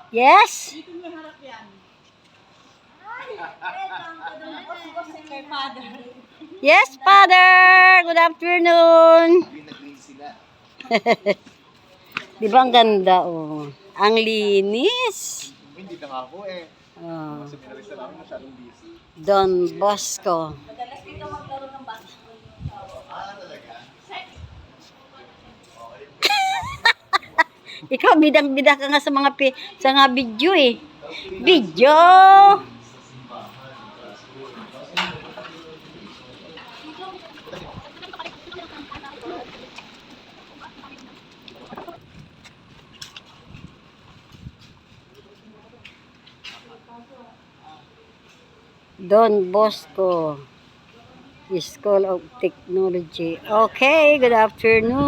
Yes? Dito mo harap yan. Yes, Father! Good afternoon! Di ba ang ganda, oh? Ang linis! Hindi na nga ako eh. Oh. Seminarista namin masyadong busy. Don Bosco. Madalas dito maglaro ng basketball. Talaga? Ikaw, bidang-bida ka nga sa mga sa mga video eh. Video! Don Bosco School of Technology. Okay, good afternoon.